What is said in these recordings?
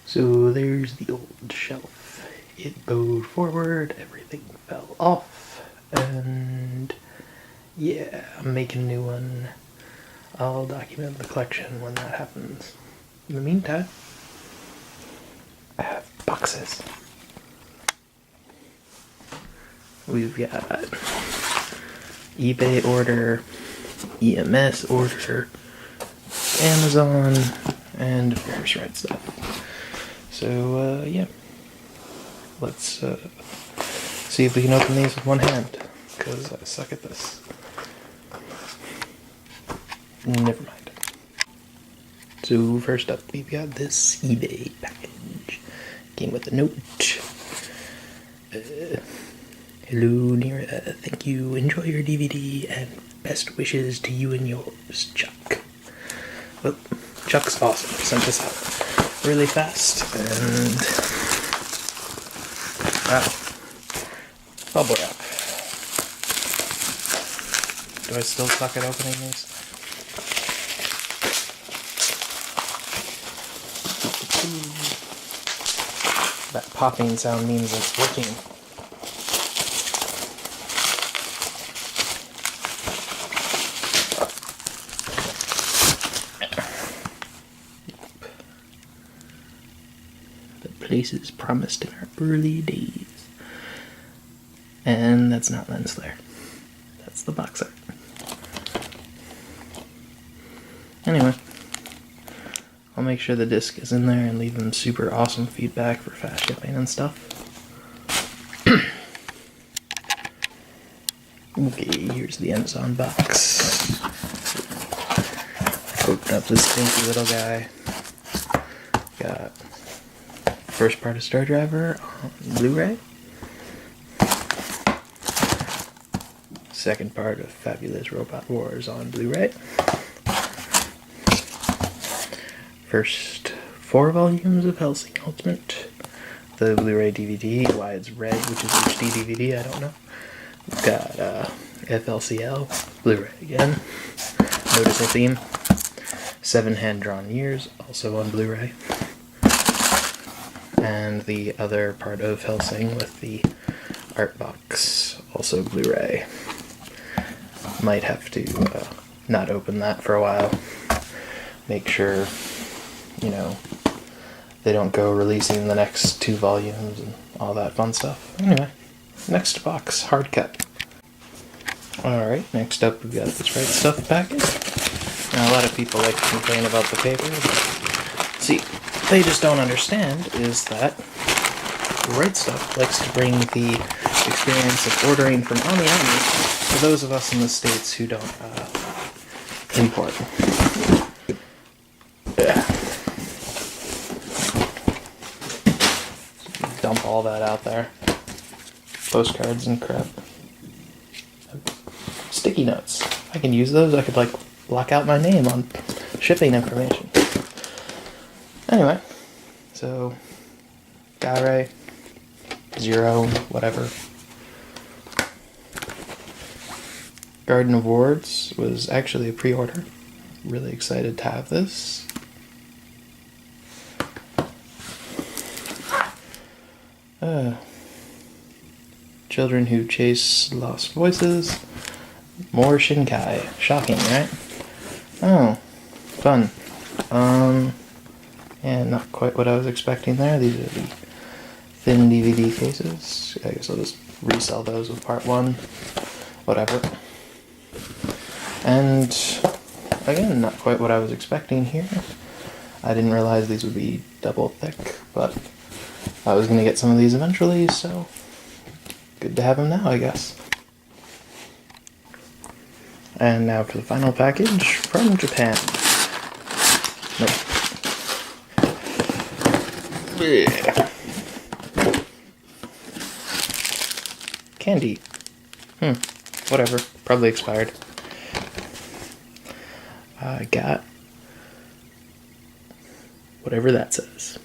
So there's the old shelf. It bowed forward, everything fell off, and yeah, I'm making a new one. I'll document the collection when that happens. In the meantime, I have boxes. We've got eBay order, EMS order, Amazon, and Ferris Ride stuff. So, yeah. Let's see if we can open these with one hand, because I suck at this. Never mind. So, first up, we've got this eBay package. Came with a note. Hello, Nira. Thank you. Enjoy your DVD, and best wishes to you and yours, Chuck. Well, Chuck's awesome. He sent this out really fast, and wow, bubble wrap. Do I still suck at opening these? That popping sound means it's working. Places promised in our early days. And that's not lens flare. That's the box art. Anyway, I'll make sure the disc is in there and leave them super awesome feedback for fast shipping and stuff. Okay, here's the Amazon box. Open up this stinky little guy. Got first part of Star Driver on Blu-ray. Second part of Fabulous Robot Wars on Blu-ray. First 4 volumes of Hellsing Ultimate. The Blu-ray DVD, why it's red, which is HD DVD, I don't know. We've got FLCL, Blu-ray again. Notice the theme. 7 hand-drawn years, also on Blu-ray. And the other part of Hellsing with the art box, also Blu-ray. Might have to not open that for a while. Make sure, you know, they don't go releasing the next 2 volumes and all that fun stuff. Anyway, next box, hard cut. Alright, next up we've got this Right Stuff package. Now a lot of people like to complain about the paper, but see, they just don't understand is that Right Stuff likes to bring the experience of ordering from AmiAmi to those of us in the States who don't import. Dump all that out there. Postcards and crap. Sticky notes. I can use those. I could like block out my name on shipping information. Anyway, so Garay, Zero, whatever. Garden of Wards was actually a pre-order. Really excited to have this. Children Who Chase Lost Voices. More Shinkai. Shocking, right? Oh, fun. And not quite what I was expecting there. These are the thin DVD cases. I guess I'll just resell those with part 1. Whatever. And again, not quite what I was expecting here. I didn't realize these would be double thick, but I was going to get some of these eventually, so good to have them now, I guess. And now for the final package from Japan. Nope. Yeah. Candy. Whatever. Probably expired. I got whatever that says.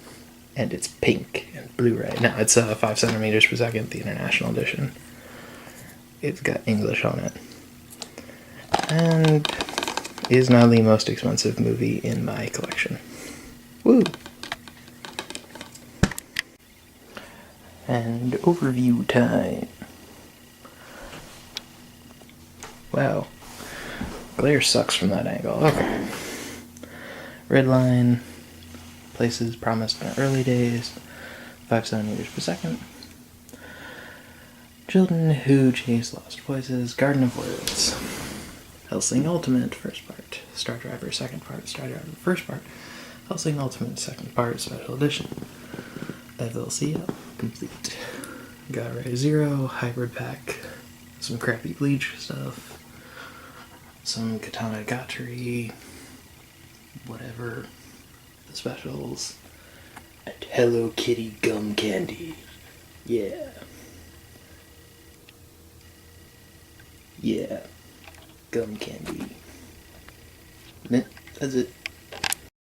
And it's pink and Blu-ray. Now it's 5 centimeters per second, the international edition. It's got English on it. And is now the most expensive movie in my collection. Woo! And overview time. Wow. Glare sucks from that angle. Okay. Red line. Places promised in early days. 5 centimeters per second. Children who chase lost voices. Garden of Words. Hellsing Ultimate, first part. Star Driver, second part. Star Driver, first part. Hellsing Ultimate, second part. Special edition. FLCL, complete. Got Zero, Hybrid Pack. Some crappy Bleach stuff. Some Katana Gatari. Whatever. The specials. And Hello Kitty gum candy. Yeah. Yeah. Gum candy. That's it.